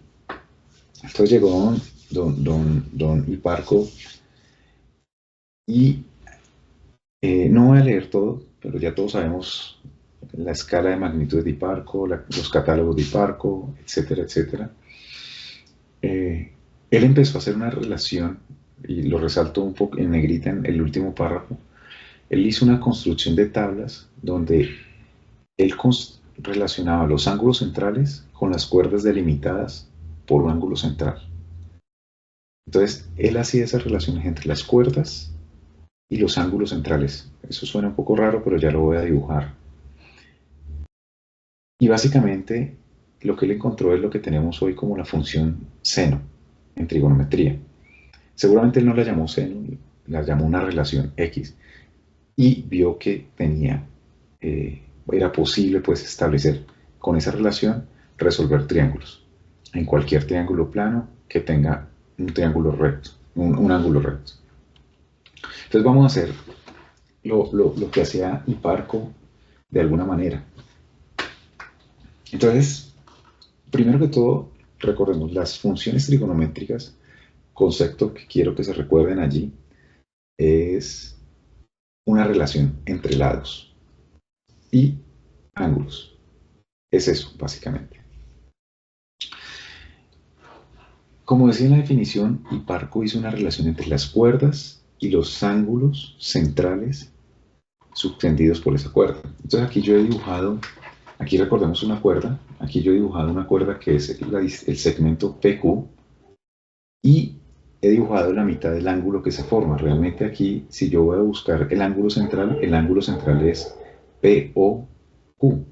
Entonces llegó don Hiparco y no voy a leer todo, pero ya todos sabemos la escala de magnitudes de Hiparco, los catálogos de Hiparco, etcétera, etcétera. Él empezó a hacer una relación, y lo resalto un poco en negrita en el último párrafo. Él hizo una construcción de tablas donde él relacionaba los ángulos centrales con las cuerdas delimitadas por un ángulo central. Entonces, él hacía esas relaciones entre las cuerdas y los ángulos centrales. Eso suena un poco raro, pero ya lo voy a dibujar. Y básicamente, lo que él encontró es lo que tenemos hoy como la función seno en trigonometría. Seguramente él no la llamó seno, la llamó una relación X, y vio que era posible pues establecer con esa relación resolver triángulos en cualquier triángulo plano que tenga un triángulo recto, un ángulo recto. Entonces vamos a hacer lo que hacía Hiparco de alguna manera. Entonces, primero que todo, recordemos las funciones trigonométricas, concepto que quiero que se recuerden allí, es una relación entre lados y ángulos. Es eso, básicamente. Como decía en la definición, Hiparco hizo una relación entre las cuerdas y los ángulos centrales subtendidos por esa cuerda. Entonces aquí yo he dibujado, aquí recordemos una cuerda, aquí yo he dibujado una cuerda que es el segmento PQ y he dibujado la mitad del ángulo que se forma. Realmente aquí, si yo voy a buscar el ángulo central es POQ,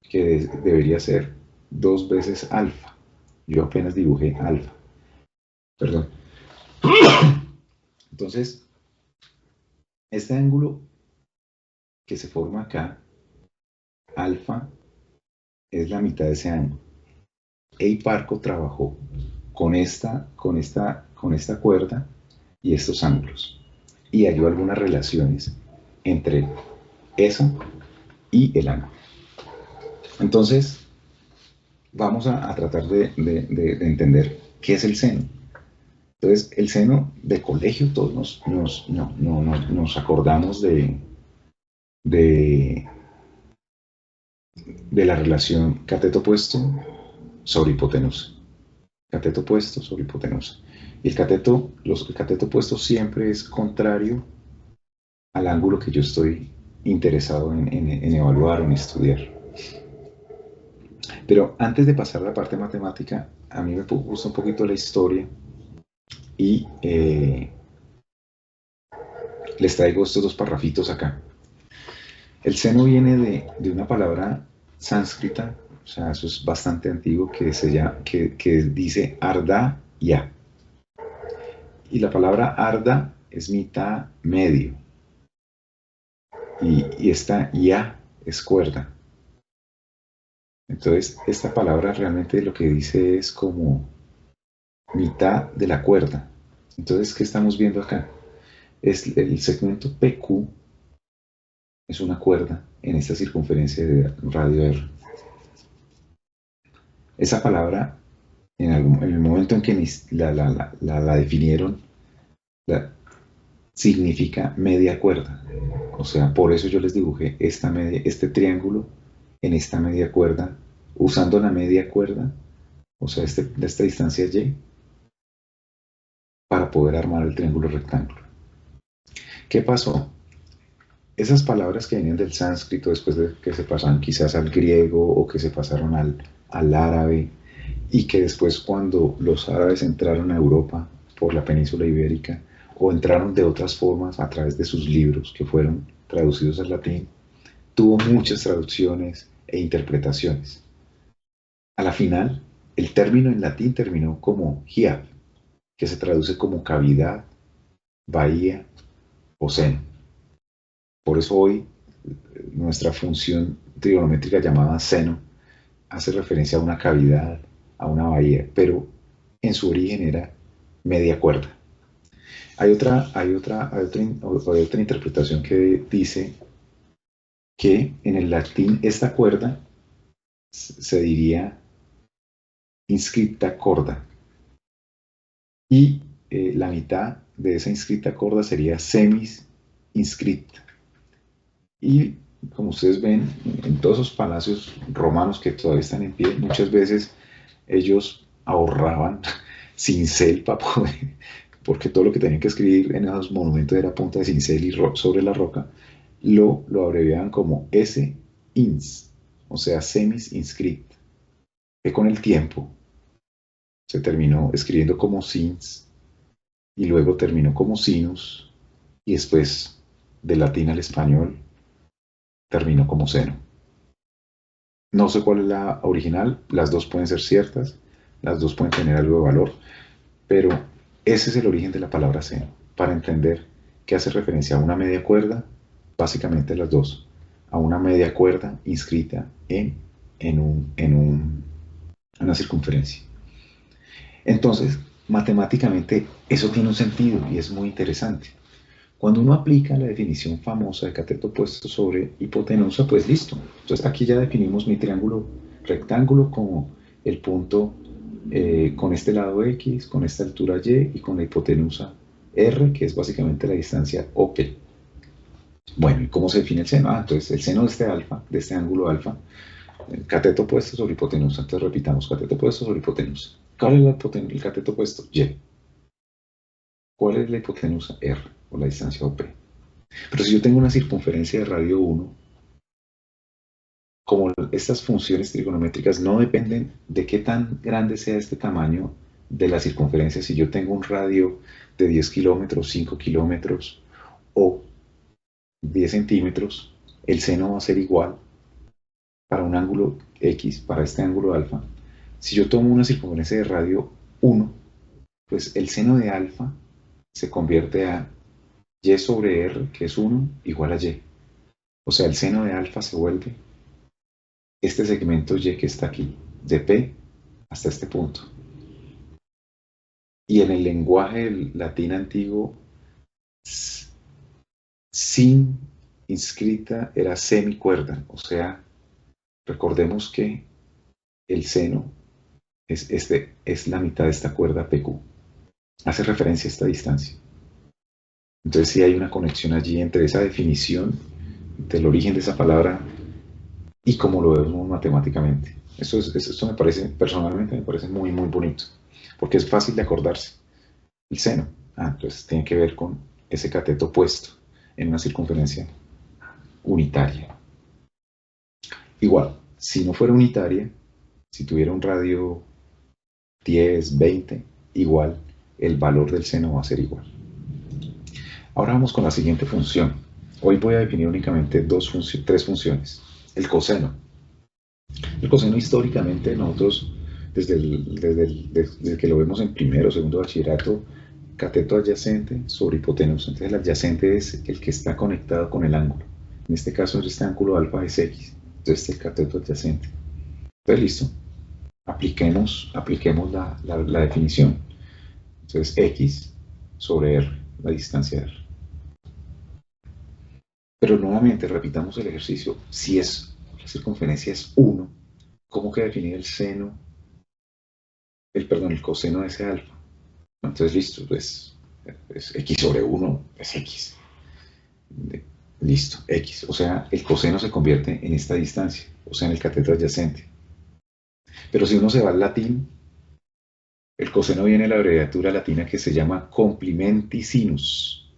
que debería ser 2 veces alfa. Yo apenas dibujé alfa. Perdón. Entonces, este ángulo que se forma acá, alfa, es la mitad de ese ángulo. Hiparco trabajó con esta cuerda y estos ángulos y halló algunas relaciones entre eso y el ángulo. Entonces, vamos a tratar de entender qué es el seno. Entonces, el seno de colegio, todos nos acordamos de la relación cateto opuesto sobre hipotenusa. Cateto opuesto sobre hipotenusa. Y el cateto opuesto siempre es contrario al ángulo que yo estoy interesado en evaluar o en estudiar. Pero antes de pasar a la parte matemática, a mí me gusta un poquito la historia y les traigo estos 2 parrafitos acá. El seno viene de una palabra sánscrita, o sea, eso es bastante antiguo, que dice Arda Ya. Y la palabra arda es mitad medio. Y esta ya es cuerda. Entonces, esta palabra realmente lo que dice es como mitad de la cuerda. Entonces, ¿qué estamos viendo acá? Es el segmento PQ es una cuerda en esta circunferencia de radio R. Esa palabra, en el momento en que la definieron, significa media cuerda. O sea, por eso yo les dibujé este triángulo en esta media cuerda, usando la media cuerda, o sea, esta distancia Y, para poder armar el triángulo rectángulo. ¿Qué pasó? Esas palabras que venían del sánscrito después de que se pasaron quizás al griego o que se pasaron al árabe, y que después cuando los árabes entraron a Europa por la península ibérica o entraron de otras formas a través de sus libros que fueron traducidos al latín, tuvo muchas traducciones e interpretaciones. A la final, el término en latín terminó como hiab, que se traduce como cavidad, bahía o seno. Por eso hoy nuestra función trigonométrica llamada seno hace referencia a una cavidad, a una bahía, pero en su origen era media cuerda. Hay otra interpretación que dice que en el latín esta cuerda se diría inscripta corda, y la mitad de esa inscripta corda sería semis inscripta. Y como ustedes ven, en todos esos palacios romanos que todavía están en pie, muchas veces ellos ahorraban cincel para poder, porque todo lo que tenían que escribir en esos monumentos era punta de cincel y sobre la roca, lo abreviaban como S-ins, o sea, semis inscript, que con el tiempo se terminó escribiendo como sins y luego terminó como sinus y después del latín al español terminó como seno. No sé cuál es la original, las dos pueden ser ciertas, las dos pueden tener algo de valor, pero ese es el origen de la palabra seno, para entender que hace referencia a una media cuerda, básicamente las dos, a una media cuerda inscrita en una circunferencia. Entonces, matemáticamente, eso tiene un sentido y es muy interesante. Cuando uno aplica la definición famosa de cateto opuesto sobre hipotenusa, pues listo. Entonces aquí ya definimos mi triángulo rectángulo como el punto con este lado X, con esta altura Y y con la hipotenusa R, que es básicamente la distancia OP. Bueno, ¿y cómo se define el seno? Entonces el seno de este ángulo alfa, cateto opuesto sobre hipotenusa. Entonces repitamos, cateto opuesto sobre hipotenusa. ¿Cuál es el cateto opuesto? Y. ¿Cuál es la hipotenusa? R, o la distancia OP. Pero si yo tengo una circunferencia de radio 1, como estas funciones trigonométricas no dependen de qué tan grande sea este tamaño de la circunferencia, si yo tengo un radio de 10 kilómetros, 5 kilómetros o 10 centímetros, el seno va a ser igual para un ángulo X, para este ángulo alfa. Si yo tomo una circunferencia de radio 1, pues el seno de alfa se convierte a Y sobre R, que es 1, igual a Y. O sea, el seno de alfa se vuelve este segmento Y que está aquí, de P hasta este punto. Y en el lenguaje del latín antiguo, sin inscrita era semicuerda. O sea, recordemos que el seno es la mitad de esta cuerda PQ. Hace referencia a esta distancia. Entonces sí hay una conexión allí entre esa definición del origen de esa palabra y cómo lo vemos matemáticamente. Esto me parece, personalmente me parece muy, muy bonito, porque es fácil de acordarse. El seno, entonces tiene que ver con ese cateto opuesto en una circunferencia unitaria. Igual, si no fuera unitaria, si tuviera un radio 10, 20, igual, el valor del seno va a ser igual. Ahora vamos con la siguiente función. Hoy voy a definir únicamente tres funciones. El coseno. El coseno históricamente nosotros, desde que lo vemos en primero o segundo bachillerato, cateto adyacente sobre hipotenusa. Entonces el adyacente es el que está conectado con el ángulo. En este caso este ángulo alfa es X. Entonces este es el cateto adyacente. Entonces listo. Apliquemos la definición. Entonces X sobre R, la distancia de R. Pero nuevamente repitamos el ejercicio. Si la circunferencia es 1, ¿cómo queda definido el seno? El coseno de ese alfa. Entonces listo, pues es X sobre 1 es X. Listo, X. O sea, el coseno se convierte en esta distancia, o sea, en el cateto adyacente. Pero si uno se va al latín, el coseno viene de la abreviatura latina que se llama complimenti sinus,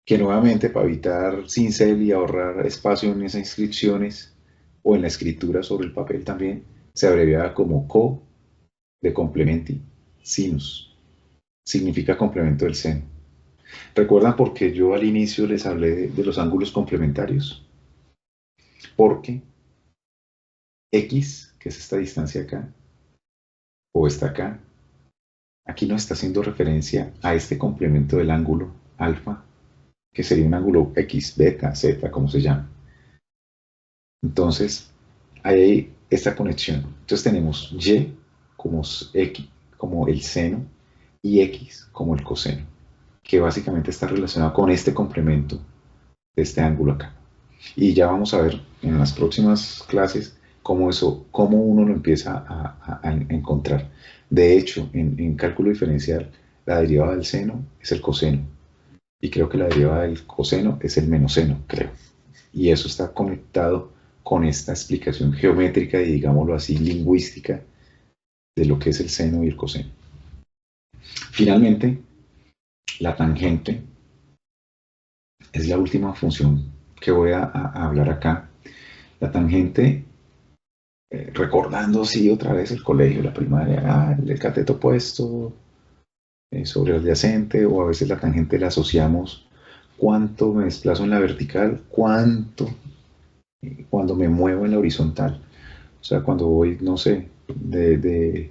que nuevamente, para evitar cincel y ahorrar espacio en esas inscripciones o en la escritura sobre el papel también, se abreviaba como co de complementi sinus. Significa complemento del seno. ¿Recuerdan por qué yo al inicio les hablé de los ángulos complementarios? Porque X, que es esta distancia acá, o esta acá, aquí nos está haciendo referencia a este complemento del ángulo alfa, que sería un ángulo X, beta, Z, como se llama. Entonces, hay esta conexión. Entonces tenemos Y como X, como el seno, y X como el coseno, que básicamente está relacionado con este complemento de este ángulo acá. Y ya vamos a ver en las próximas clases cómo uno lo empieza a encontrar. De hecho, en cálculo diferencial, la derivada del seno es el coseno. Y creo que la derivada del coseno es el menoseno, creo. Y eso está conectado con esta explicación geométrica y, digámoslo así, lingüística de lo que es el seno y el coseno. Finalmente, la tangente es la última función que voy a hablar acá. La tangente, recordando sí otra vez el colegio, la primaria, el cateto opuesto sobre el adyacente, o a veces la tangente la asociamos cuánto me desplazo en la vertical, cuánto cuando me muevo en la horizontal. O sea, cuando voy, no sé, de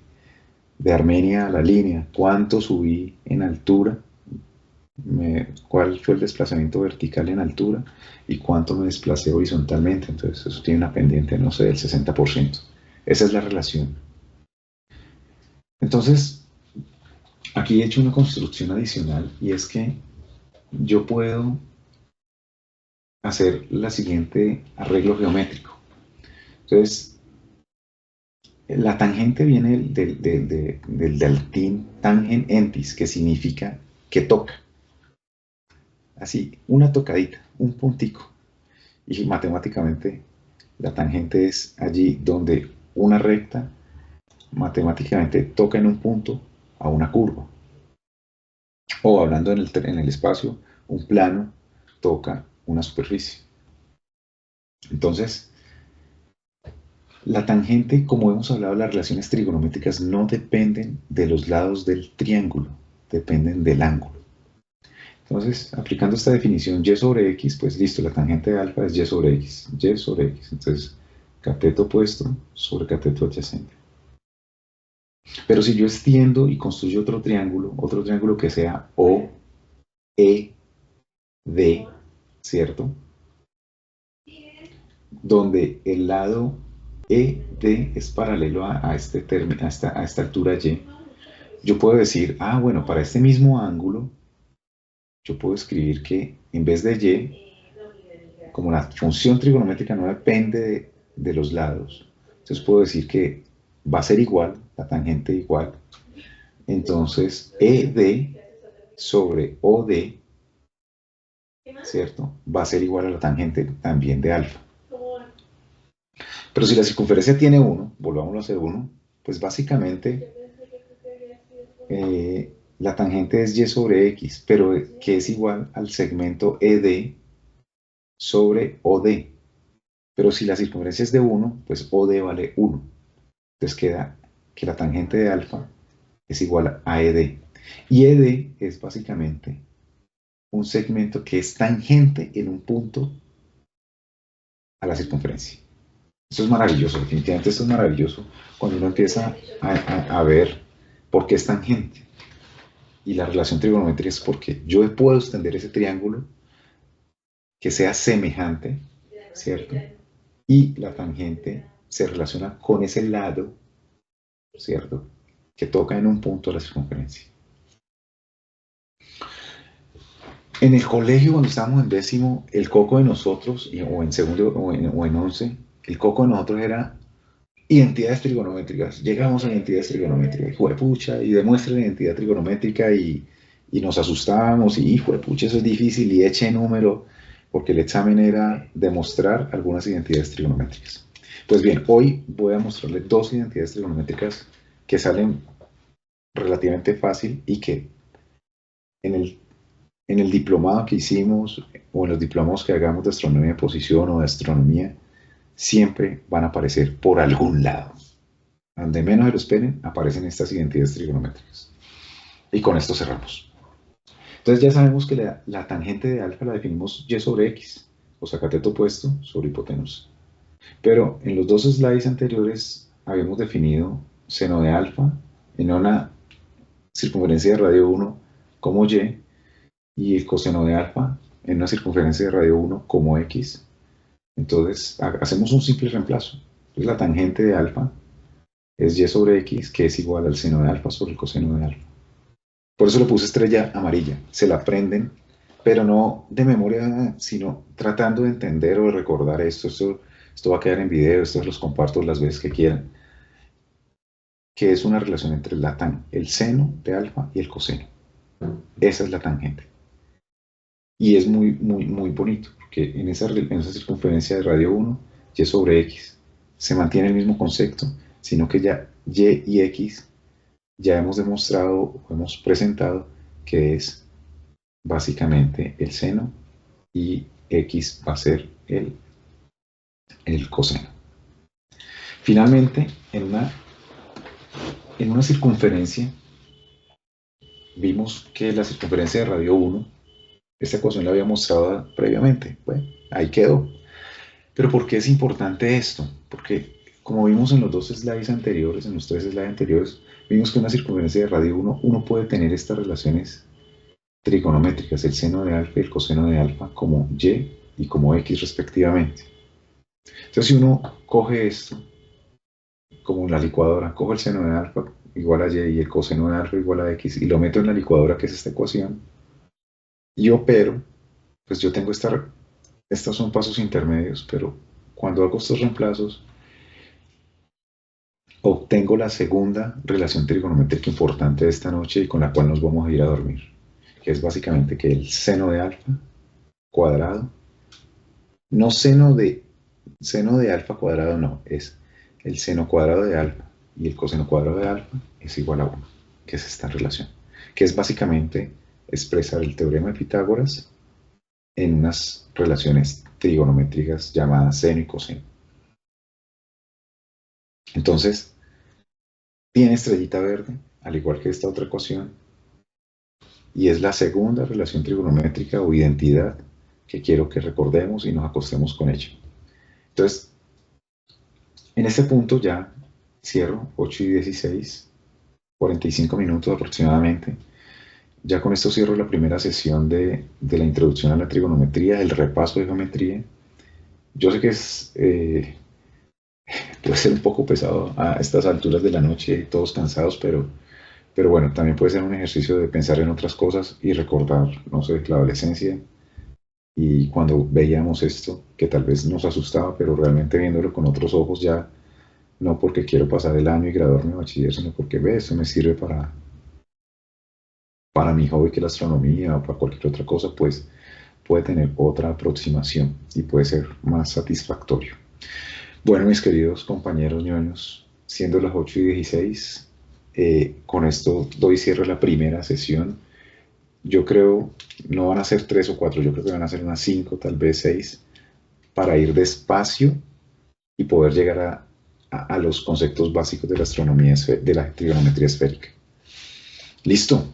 Armenia a la línea, cuánto subí en altura, cuál fue el desplazamiento vertical en altura y cuánto me desplacé horizontalmente. Entonces eso tiene una pendiente, no sé, del 60%. Esa es la relación. Entonces, aquí he hecho una construcción adicional, y es que yo puedo hacer la siguiente arreglo geométrico. Entonces, la tangente viene del latín tangen entis, que significa que toca. Así, una tocadita, un puntico. Y matemáticamente la tangente es allí donde una recta matemáticamente toca en un punto a una curva. O hablando en el espacio, un plano toca una superficie. Entonces, la tangente, como hemos hablado, las relaciones trigonométricas no dependen de los lados del triángulo, dependen del ángulo. Entonces, aplicando esta definición, y sobre x, pues listo, la tangente de alfa es y sobre x, y sobre x. Entonces, cateto opuesto sobre cateto adyacente. Pero si yo extiendo y construyo otro triángulo que sea O, E, D, ¿cierto? Donde el lado ED es paralelo a este término, a esta altura Y, yo puedo decir, bueno, para este mismo ángulo, yo puedo escribir que en vez de Y, como la función trigonométrica no depende de los lados, entonces puedo decir que va a ser igual, la tangente igual, entonces ED sobre OD, ¿cierto? Va a ser igual a la tangente también de alfa. Pero si la circunferencia tiene 1, volvámoslo a hacer 1, pues básicamente la tangente es y sobre x, pero que es igual al segmento ED sobre OD. Pero si la circunferencia es de 1, pues OD vale 1. Entonces queda que la tangente de alfa es igual a ED. Y ED es básicamente un segmento que es tangente en un punto a la circunferencia. Esto es maravilloso, definitivamente esto es maravilloso cuando uno empieza a ver por qué es tangente. Y la relación trigonométrica es porque yo puedo extender ese triángulo que sea semejante, ¿cierto? Y la tangente se relaciona con ese lado, ¿cierto?, que toca en un punto de la circunferencia. En el colegio, cuando estábamos en décimo, el coco de nosotros, o en segundo o en 11, el coco de nosotros era identidades trigonométricas. Llegamos a identidades trigonométricas, hijo de pucha, y demuestra la identidad trigonométrica y nos asustábamos, y hijo de pucha, eso es difícil, y eche número, porque el examen era demostrar algunas identidades trigonométricas. Pues bien, hoy voy a mostrarle dos identidades trigonométricas que salen relativamente fácil y que en el diplomado que hicimos o en los diplomados que hagamos de astronomía de posición o de astronomía, siempre van a aparecer por algún lado. Donde menos se lo esperen, aparecen estas identidades trigonométricas. Y con esto cerramos. Entonces ya sabemos que la tangente de alfa la definimos y sobre x, o sea, cateto opuesto sobre hipotenusa. Pero en los dos slides anteriores habíamos definido seno de alfa en una circunferencia de radio 1 como y el coseno de alfa en una circunferencia de radio 1 como x. Entonces hacemos un simple reemplazo. Entonces la tangente de alfa es y sobre x, que es igual al seno de alfa sobre el coseno de alfa. Por eso le puse estrella amarilla. Se la aprenden, pero no de memoria, sino tratando de entender o de recordar esto. Esto va a quedar en video, estos los comparto las veces que quieran. Que es una relación entre el seno de alfa y el coseno. Esa es la tangente. Y es muy, muy, muy bonito, porque en esa circunferencia de radio 1, y sobre x, se mantiene el mismo concepto, sino que ya y y x ya hemos demostrado, o hemos presentado, que es básicamente el seno, y x va a ser el coseno. Finalmente, en una circunferencia, vimos que la circunferencia de radio 1, esta ecuación la había mostrado previamente, bueno, ahí quedó. Pero ¿por qué es importante esto? Porque como vimos en los dos slides anteriores, en los tres slides anteriores, vimos que en una circunferencia de radio 1, uno puede tener estas relaciones trigonométricas, el seno de alfa y el coseno de alfa, como y y como x respectivamente. Entonces si uno coge esto, como en la licuadora, cojo el seno de alfa igual a y el coseno de alfa igual a x, y lo meto en la licuadora, que es esta ecuación, y opero, pues yo tengo estos son pasos intermedios, pero cuando hago estos reemplazos, obtengo la segunda relación trigonométrica importante de esta noche y con la cual nos vamos a ir a dormir, que es básicamente que el seno de alfa cuadrado, no seno de alfa cuadrado, no, es el seno cuadrado de alfa y el coseno cuadrado de alfa es igual a 1, que es esta relación, que es básicamente expresar el teorema de Pitágoras en unas relaciones trigonométricas llamadas seno y coseno. Entonces, tiene estrellita verde, al igual que esta otra ecuación, y es la segunda relación trigonométrica o identidad que quiero que recordemos y nos acostemos con ella. Entonces, en este punto ya cierro, 8:16, 45 minutos aproximadamente. Ya con esto cierro la primera sesión de la introducción a la trigonometría, el repaso de geometría. Yo sé que puede ser un poco pesado a estas alturas de la noche, todos cansados, pero bueno, también puede ser un ejercicio de pensar en otras cosas y recordar, no sé, la adolescencia. Y cuando veíamos esto, que tal vez nos asustaba, pero realmente viéndolo con otros ojos ya, no porque quiero pasar el año y graduarme de bachiller, sino porque esto me sirve para mi hobby, que es la astronomía, o para cualquier otra cosa, pues puede tener otra aproximación y puede ser más satisfactorio. Bueno, mis queridos compañeros ñoños, siendo las 8:16, con esto doy cierre a la primera sesión. Yo creo, no van a ser 3 o 4, yo creo que van a ser unas 5, tal vez 6, para ir despacio y poder llegar a los conceptos básicos de la astronomía, de la trigonometría esférica. Listo,